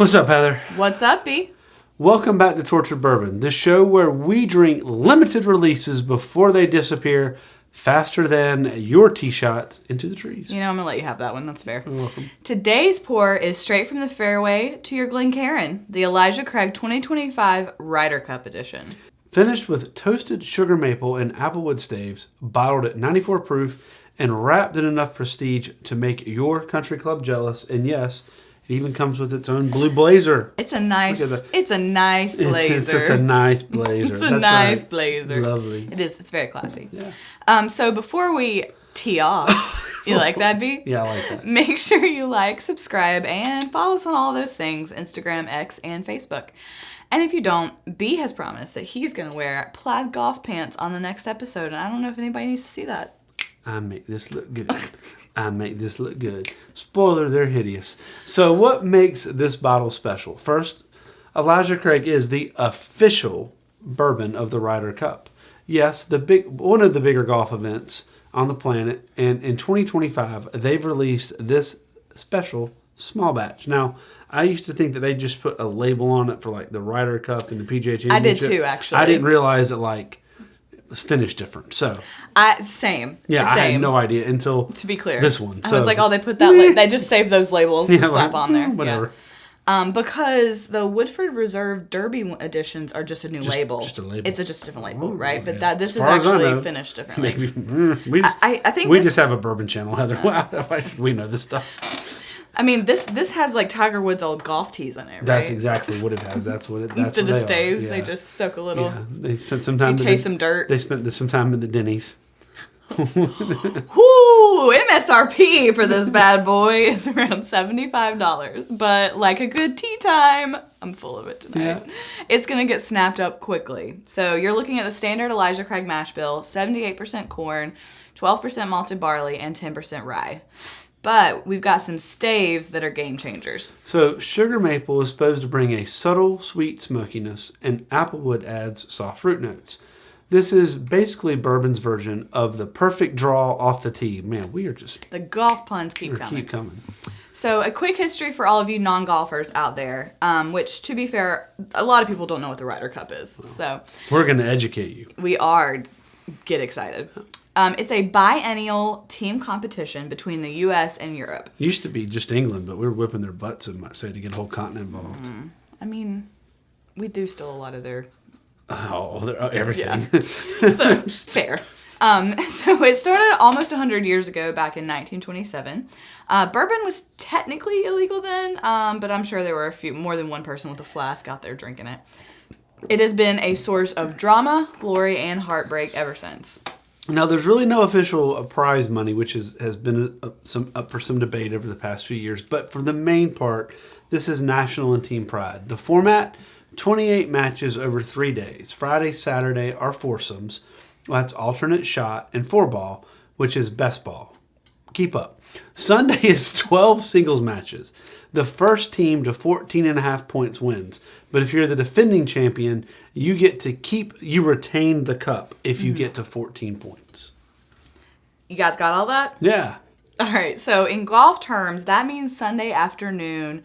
What's up, Heather? What's up, B? Welcome back to Tortured Bourbon, the show where we drink limited releases before they disappear faster than your tee shots into the trees. You know, I'm going to let you have that one. That's fair. You're welcome. Today's pour is straight from the fairway to your Glencairn, the Elijah Craig 2025 Ryder Cup Edition. Finished with toasted sugar maple and applewood staves, bottled at 94 proof, and wrapped in enough prestige to make your country club jealous. And yes, it even comes with its own blue blazer. It's a nice blazer. It's a nice blazer. It's a nice blazer. Lovely. It is. It's very classy. Yeah. So before we tee off, you like that, B? Yeah, I like that. Make sure you like, subscribe, and follow us on all those things, Instagram, X, and Facebook. And if you don't, B has promised that he's going to wear plaid golf pants on the next episode, and I don't know if anybody needs to see that. I make this look good. I make this look good. Spoiler, they're hideous. So what makes this bottle special? First, Elijah Craig is the official bourbon of the Ryder Cup. Yes, one of the bigger golf events on the planet. And in 2025, they've released this special small batch. Now, I used to think that they just put a label on it for like the Ryder Cup and the PGA Championship. I did too, actually. I didn't realize that it was finished different. So same. Yeah, same. I had no idea until to be clear this one. I was like, oh, they put that. They just saved those labels to slap on there. Whatever. Yeah. Because the Woodford Reserve Derby editions are just a new label. Just a label. It's just a different label, right? Okay. But this is actually finished differently. Maybe I think we just have a bourbon channel, Heather. Why should we know this stuff? I mean, this has like Tiger Woods' old golf tees on it, right? That's exactly what it has. That's what it. That's Instead what of staves, yeah. they just soak a little. Yeah, they spent some time. You taste some dirt. They spent some time in the Denny's. Whoo! MSRP for this bad boy is around $75, but like a good tea time, I'm full of it tonight. Yeah. It's gonna get snapped up quickly. So you're looking at the standard Elijah Craig mash bill: 78% corn, 12% malted barley, and 10% rye. But we've got some staves that are game changers. So sugar maple is supposed to bring a subtle sweet smokiness, and applewood adds soft fruit notes. This is basically bourbon's version of the perfect draw off the tee. Man, we are just... The golf puns keep coming. So a quick history for all of you non-golfers out there, which, to be fair, a lot of people don't know what the Ryder Cup is. Well, so we're going to educate you. We are. Get excited. It's a biennial team competition between the U.S. and Europe. It used to be just England, but we were whipping their butts so much, so to get a whole continent involved. Mm-hmm. I mean, we do steal a lot of their... everything. Yeah. So, fair. So it started almost 100 years ago, back in 1927. Bourbon was technically illegal then, but I'm sure there were more than one person with a flask out there drinking it. It has been a source of drama, glory, and heartbreak ever since. Now, there's really no official prize money, which has been up for some debate over the past few years. But for the main part, this is national and team pride. The format, 28 matches over 3 days. Friday, Saturday are foursomes. Well, that's alternate shot, and 4-ball, which is best ball. Keep up. Sunday is 12 singles matches. The first team to 14.5 points wins. But if you're the defending champion, you retain the cup if you get to 14 points. You guys got all that? Yeah. All right. So in golf terms, that means Sunday afternoon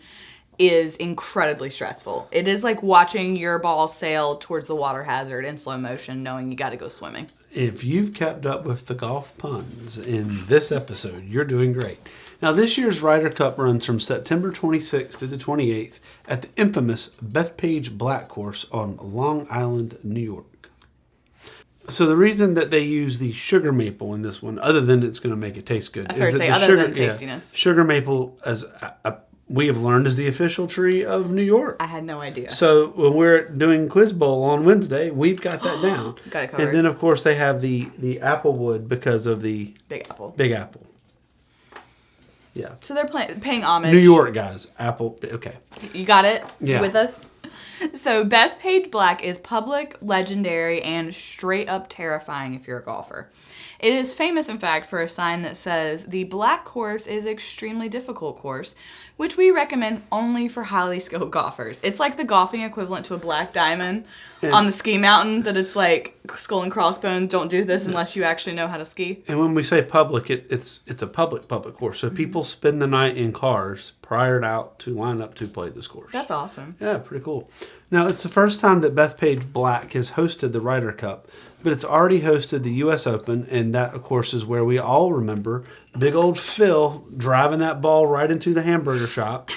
is incredibly stressful. It is like watching your ball sail towards the water hazard in slow motion, knowing you got to go swimming. If you've kept up with the golf puns in this episode, you're doing great. Now, this year's Ryder Cup runs from September 26th to the 28th at the infamous Bethpage Black course on Long Island, New York. So the reason that they use the sugar maple in this one, other than it's going to make it taste good, is that other than tastiness. Sugar maple, as we have learned, is the official tree of New York. I had no idea. So when we're doing Quiz Bowl on Wednesday, we've got that down. Got it covered. And then, of course, they have the applewood because of the Big Apple. Big Apple. Yeah. So they're paying homage. New York guys. Apple. Okay. You got it? Yeah. You with us? So Bethpage Black is public, legendary, and straight up terrifying if you're a golfer. It is famous, in fact, for a sign that says, "The black course is extremely difficult course, which we recommend only for highly skilled golfers." It's like the golfing equivalent to a black diamond on the ski mountain, that it's like skull and crossbones, don't do this unless you actually know how to ski. And when we say public, it's a public course. So people spend the night in cars prior out to line up to play this course. That's awesome. Yeah, pretty cool. Now, it's the first time that Bethpage Black has hosted the Ryder Cup, but it's already hosted the U.S. Open, and that, of course, is where we all remember big old Phil driving that ball right into the hamburger shop.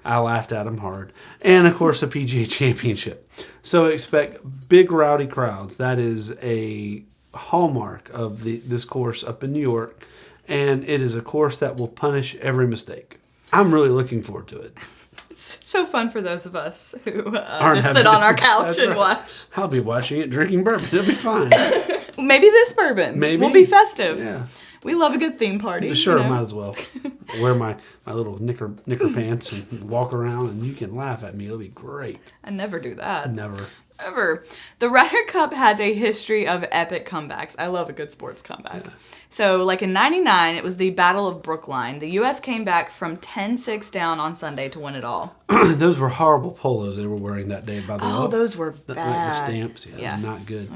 I laughed at him hard. And, of course, a PGA Championship. So expect big, rowdy crowds. That is a hallmark of this course up in New York, and it is a course that will punish every mistake. I'm really looking forward to it. So fun for those of us who just sit on our couch and watch. I'll be watching it, drinking bourbon. It'll be fine. Maybe this bourbon will be festive. Yeah. We love a good theme party. Sure, might as well. Wear my little knicker pants and walk around, and you can laugh at me. It'll be great. I never do that. Never. Ever. The Ryder Cup has a history of epic comebacks. I love a good sports comeback. Yeah. So, like in 99, it was the Battle of Brookline. The U.S. came back from 10-6 down on Sunday to win it all. Those were horrible polos they were wearing that day, by the way. Oh, those were bad. The stamps, not good.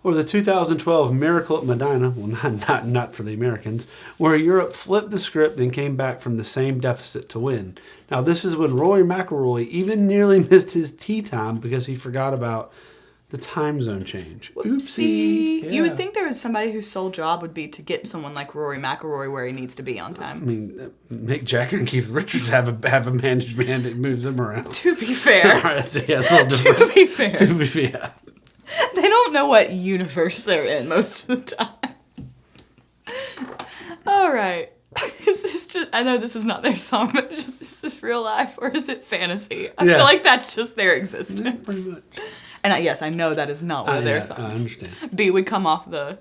Or the 2012 Miracle at Medina, well, not for the Americans, where Europe flipped the script and came back from the same deficit to win. Now, this is when Rory McIlroy even nearly missed his tee time because he forgot about the time zone change. Oopsie. Yeah. You would think there was somebody whose sole job would be to get someone like Rory McIlroy where he needs to be on time. I mean, Mick Jagger and Keith Richards have a managed man that moves them around. To be fair. All right, so yeah, it's a little different. To be fair. To be fair. They don't know what universe they're in most of the time. All right. Is this just, I know this is not their song, but is this real life or is it fantasy? I feel like that's just their existence. Yeah, pretty much. And yes, I know that is not one of their songs. I understand. B would come off the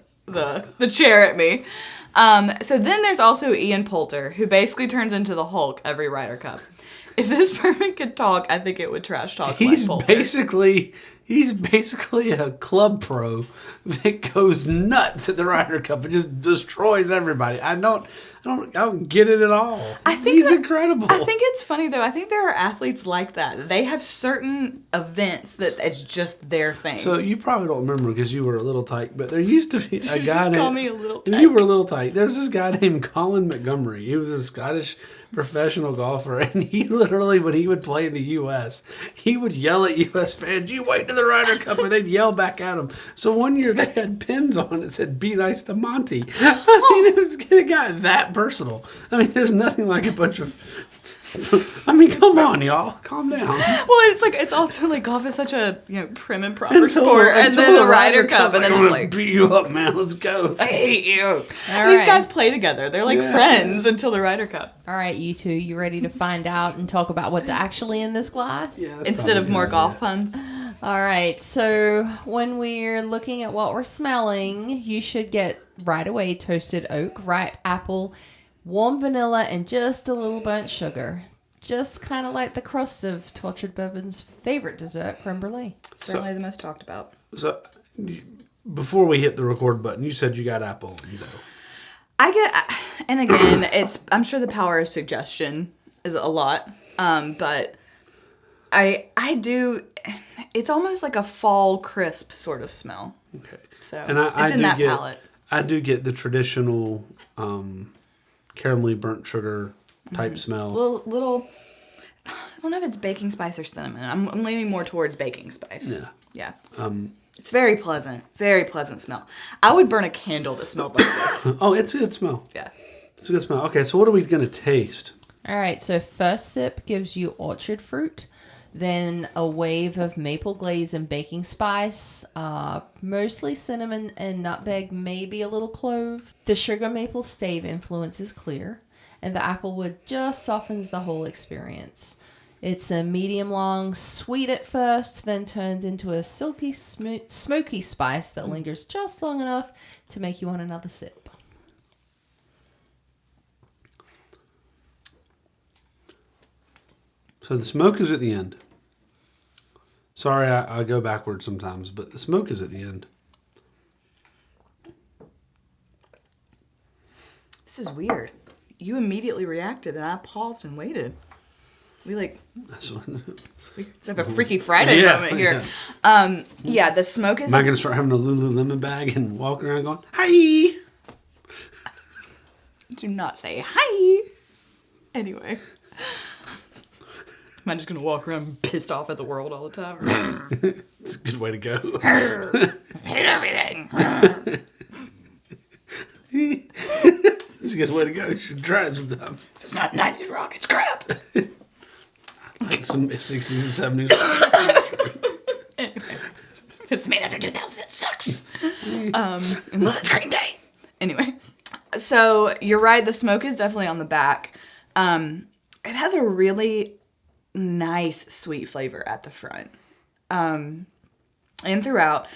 chair at me. So then there's also Ian Poulter, who basically turns into the Hulk every Ryder Cup. If this bourbon could talk, I think it would trash talk. He's Poulter. basically a club pro that goes nuts at the Ryder Cup and just destroys everybody. I don't get it at all. He's incredible. I think it's funny though. I think there are athletes like that. They have certain events that it's just their thing. So you probably don't remember because you were a little tight, but there used to be a guy named... call me a little tight. You were a little tight. There's this guy named Colin Montgomery. He was a Scottish professional golfer, and he literally, when he would play in the U.S., he would yell at U.S. fans, "You wait to the Ryder Cup," and they'd yell back at him. So one year they had pins on that said, "Be nice to Monty." It got that personal. I mean, there's nothing like a bunch of... I mean, come on, y'all. Calm down. Well, it's also like golf is such a prim and proper sport, and then the Ryder Cup, and then it's like, beat you up, man. Let's go. I hate you. These guys play together. They're like friends until the Ryder Cup. All right, you two, you ready to find out and talk about what's actually in this glass? Yeah, instead of more golf puns. All right, so when we're looking at what we're smelling, you should get right away toasted oak, ripe apple, warm vanilla, and just a little burnt sugar. Just kind of like the crust of Tortured Bourbon's favorite dessert, creme brulee. Certainly the most talked about. So, before we hit the record button, you said you got apple. I get, and again, I'm sure the power of suggestion is a lot, but I do, it's almost like a fall crisp sort of smell. Okay. So, and it's in that palate. I do get the traditional caramelly burnt sugar type smell. Little, I don't know if it's baking spice or cinnamon. I'm leaning more towards baking spice. Yeah. It's very pleasant smell. I would burn a candle that smelled like this. Oh, it's a good smell. Yeah. It's a good smell. Okay, so what are we going to taste? All right, so first sip gives you orchard fruit, then a wave of maple glaze and baking spice, mostly cinnamon and nutmeg, maybe a little clove. The sugar maple stave influence is clear, and the applewood just softens the whole experience. It's a medium long, sweet at first, then turns into a silky, smoky spice that lingers just long enough to make you want another sip. So the smoke is at the end. Sorry, I go backwards sometimes, but the smoke is at the end. This is weird. You immediately reacted, and I paused and waited. We That's what, it's weird. It's like a Freaky Friday moment here. Yeah, the smoke is. Am I going to start having a Lululemon bag and walking around going, hi? Do not say hi. Anyway. Am I just going to walk around pissed off at the world all the time? It's a good way to go. Hate everything. It's a good way to go. You should try it sometime. If it's not 90s rock, it's crap. Like some 60s and 70s. Anyway, if it's made after 2000, it sucks. Unless it's Green Day. Anyway, so you're right. The smoke is definitely on the back. It has a really nice sweet flavor at the front. And throughout,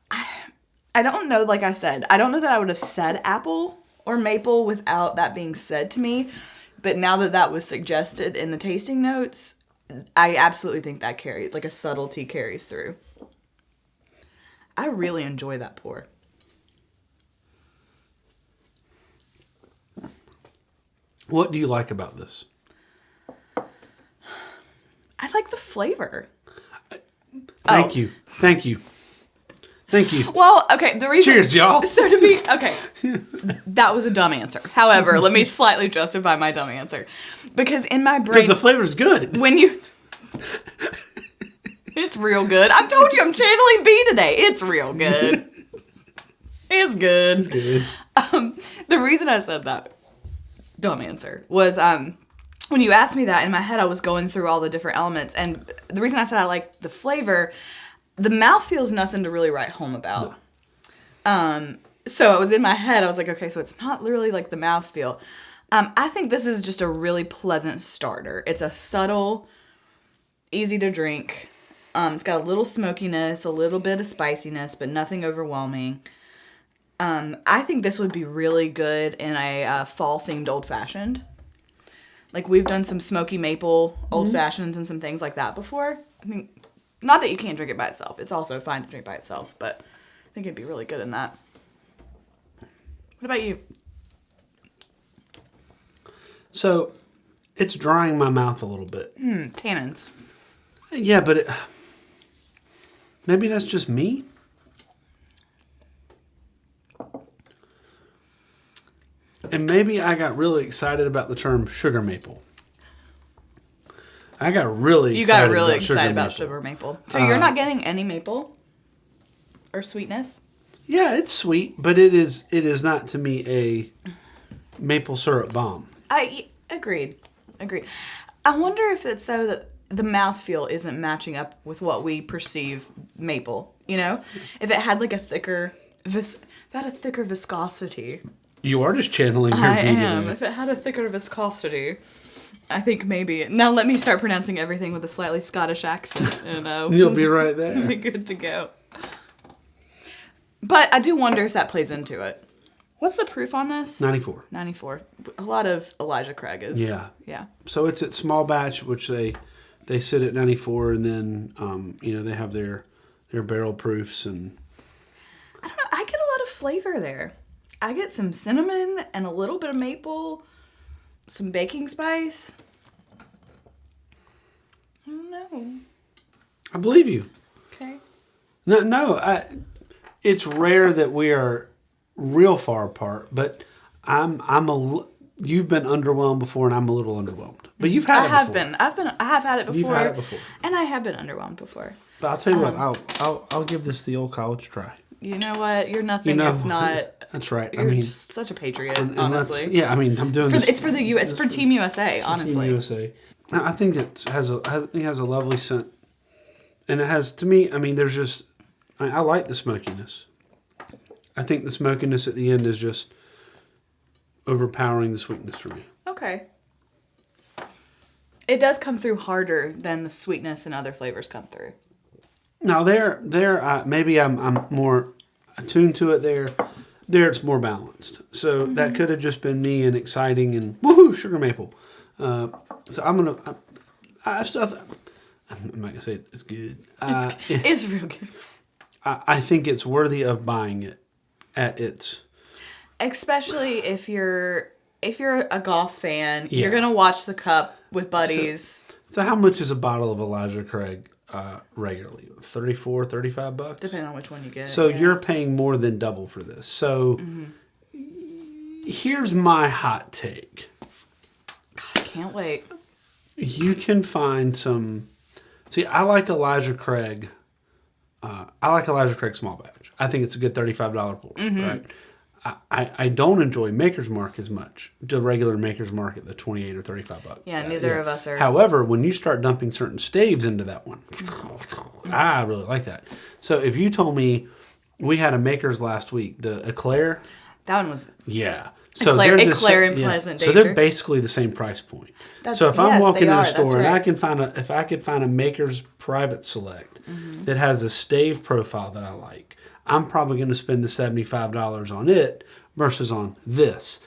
I don't know, like I said, I don't know that I would have said apple or maple without that being said to me. But now that that was suggested in the tasting notes, I absolutely think that carries, like a subtlety carries through. I really enjoy that pour. What do you like about this? I like the flavor. Thank you. Thank you. Thank you. Well, okay, the reason... Cheers, y'all. So to be... Okay, that was a dumb answer. However, let me slightly justify my dumb answer. Because in my brain... Because the flavor's good. When you... It's real good. I told you I'm channeling B today. It's real good. It's good. It's good. The reason I said that dumb answer was when you asked me that, in my head I was going through all the different elements, and the reason I said I like the flavor, the mouthfeel is nothing to really write home about. No. So it was in my head, I was like, okay, so it's not really like the mouthfeel. I think this is just a really pleasant starter. It's a subtle, easy to drink. It's got a little smokiness, a little bit of spiciness, but nothing overwhelming. I think this would be really good in a fall-themed old-fashioned. Like, we've done some smoky maple old-fashions and some things like that before. I think, not that you can't drink it by itself. It's also fine to drink by itself, but I think it'd be really good in that. What about you? So, it's drying my mouth a little bit. Tannins. Yeah, but maybe that's just me. And maybe I got really excited about the term sugar maple. I got really You excited got really about excited about sugar maple. So you're not getting any maple or sweetness? Yeah, it's sweet, but it is not to me a maple syrup bomb. Agreed. I wonder if it's though that the mouthfeel isn't matching up with what we perceive maple. You know, if it had like a thicker viscosity. You are just channeling your I beauty am. there. If it had a thicker viscosity, I think maybe. Now let me start pronouncing everything with a slightly Scottish accent, and You'll be right there. be good to go. But I do wonder if that plays into it. What's the proof on this? 94. 94. A lot of Elijah Craig is. Yeah. Yeah. So it's at small batch, which they sit at 94, and then they have their barrel proofs and. I don't know. I get a lot of flavor there. I get some cinnamon and a little bit of maple, some baking spice. I don't know. I believe you. Okay. No. It's rare that we are real far apart, but you've been underwhelmed before, and I'm a little underwhelmed. But you've had it before. I have had it before. You've had it before. And I have been underwhelmed before. But I'll tell you what, I'll give this the old college try. You know what? You're nothing if not. That's right. You're just such a patriot, honestly. Yeah, I mean, I'm doing this. It's for Team USA, honestly. Team USA. I think it has a lovely scent, and it has, to me, I mean, there's just, I like the smokiness. I think the smokiness at the end is just overpowering the sweetness for me. Okay. It does come through harder than the sweetness and other flavors come through. Now maybe I'm more attuned to it there. There it's more balanced. So that could have just been me and exciting and woohoo sugar maple. So I'm gonna. I'm not gonna say it's good. It's real good. I think it's worthy of buying it at its. Especially if you're a golf fan, Yeah. you're gonna watch the Cup with buddies. So how much is a bottle of Elijah Craig regularly? $34, $35? Depending on which one you get. So you're paying more than double for this. So here's my hot take. I can't wait. You can find some. See, I like Elijah Craig. I like Elijah Craig small batch. I think it's a good $35 pour, right? I don't enjoy Maker's Mark as much. The regular Maker's Mark at the $28 or $35. Yeah, neither of us are. However, when you start dumping certain staves into that one, I really like that. So if you told me we had a Maker's last week, the Eclair. That one was. Yeah. So Eclair they're and Pleasant So Danger. they're basically the same price point. That's, so if I'm yes, walking they in a are. store That's and right. if I could find a Maker's Private Select that has a stave profile that I like, I'm probably going to spend the $75 on it versus on this.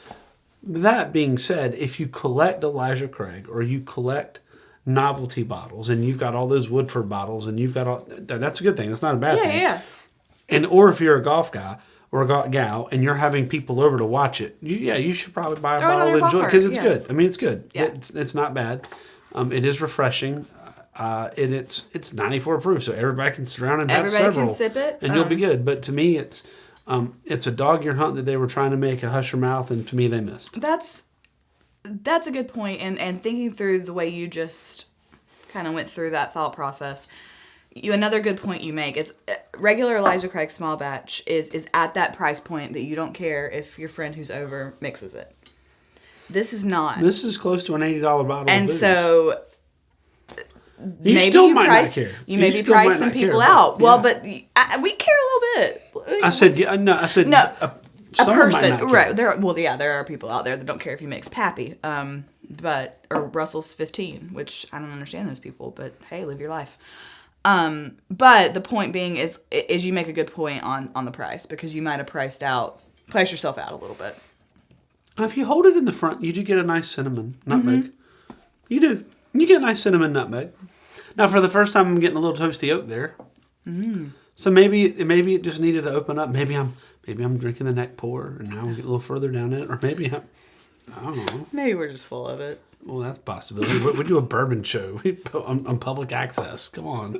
That being said, if you collect Elijah Craig or you collect novelty bottles and you've got all those Woodford bottles and you've got all, that's a good thing. That's not a bad thing. Yeah. And or if you're a golf guy or a gal and you're having people over to watch it, you should probably buy a Throw it on bottle your and enjoy it bumper, because it's yeah. good. I mean, it's good. Yeah. It's not bad. It is refreshing. And it's 94 proof, so everybody can sit around and have Everybody several. can sip it. And you'll be good. But to me, it's a dog-eared hunt that they were trying to make a hush your mouth, and to me, they missed. That's a good point. And thinking through the way you just kind of went through that thought process, another good point you make is regular Elijah Craig small batch is at that price point that you don't care if your friend who's over mixes it. This is not. This is close to an $80 bottle. And of booze. so You maybe still you might price, not care. You maybe still might price some not care, people out. Well, yeah. but we care a little bit. I said yeah, no. I said No, a someone might person, not care. right? There are people out there that don't care if you mix Pappy, or Russell's 15, which I don't understand those people. But hey, live your life. But the point being is you make a good point on the price because you might have priced yourself out a little bit. Now, if you hold it in the front, you do get a nice cinnamon nutmeg. You do. You get a nice cinnamon nutmeg. Now, for the first time, I'm getting a little toasty oak there. So maybe it just needed to open up. Maybe I'm drinking the neck pour, and now I'm getting a little further down it, or maybe I don't know. Maybe we're just full of it. Well, that's a possibility. We do a bourbon show on public access. Come on, We're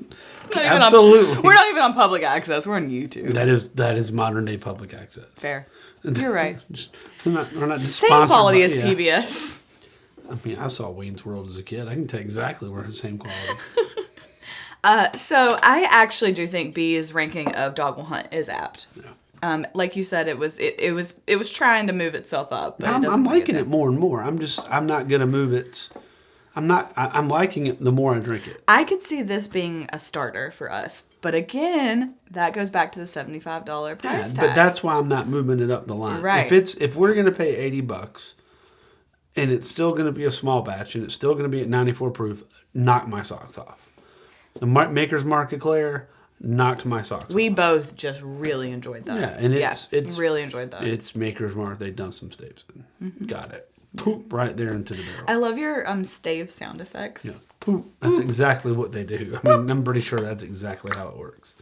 not even absolutely. we're not even on public access. We're on YouTube. That is modern day public access. Fair. You're right. We're not just Same sponsored quality by- as yeah. PBS. I mean, I saw Wayne's World as a kid. I can tell exactly we're the same quality. So I actually do think B's ranking of Dog Will Hunt is apt. Yeah. Like you said, it was trying to move itself up. But I'm liking it more and more. I'm not gonna move it. I'm liking it the more I drink it. I could see this being a starter for us. But again, that goes back to the $75 price tag. But that's why I'm not moving it up the line. Right. If we're gonna pay $80 and it's still gonna be a small batch and it's still gonna be at 94 proof, knock my socks off. The Maker's Mark Eclair knocked my socks off. We both just really enjoyed that. Yeah, and it's really enjoyed that. It's Maker's Mark. They've done some staves in. Got it. Poop right there into the barrel. I love your stave sound effects. Yeah. Poop. That's exactly what they do. I mean, I'm pretty sure that's exactly how it works.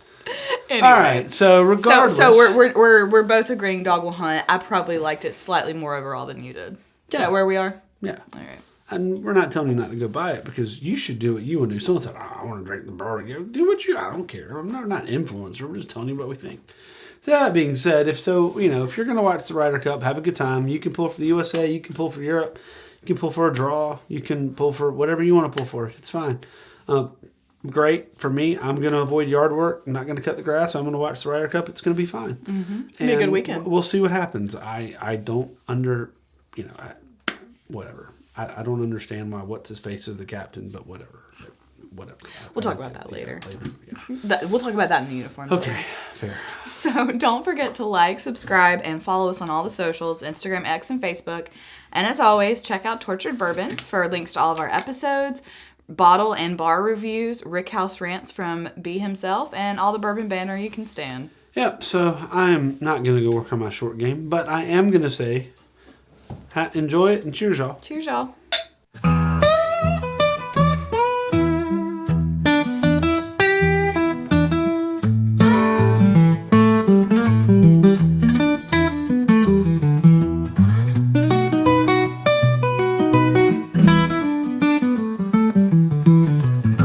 Anyway. All right. So regardless, So we're both agreeing Dog Will Hunt. I probably liked it slightly more overall than you did. Is that where we are? Yeah. All right. And we're not telling you not to go buy it because you should do what you want to do. Someone said, I want to drink the bourbon. Do what you. I don't care. I'm not an influencer. We're just telling you what we think. That being said, if you're going to watch the Ryder Cup, have a good time. You can pull for the USA. You can pull for Europe. You can pull for a draw. You can pull for whatever you want to pull for. It's fine. Great. For me, I'm going to avoid yard work. I'm not going to cut the grass. I'm going to watch the Ryder Cup. It's going to be fine. Mm-hmm. It's going to be a good weekend. We'll see what happens. I don't whatever. I don't understand why what's-his-face is the captain, but whatever. We'll talk about that later. Yeah. We'll talk about that in the uniforms. Okay, later. fair. So don't forget to like, subscribe, and follow us on all the socials, Instagram, X, and Facebook. And as always, check out Tortured Bourbon for links to all of our episodes, bottle and bar reviews, Rick House rants from B himself, and all the bourbon banner you can stand. Yep, so I am not going to go work on my short game, but I am going to say enjoy it and cheers, y'all. Cheers, y'all.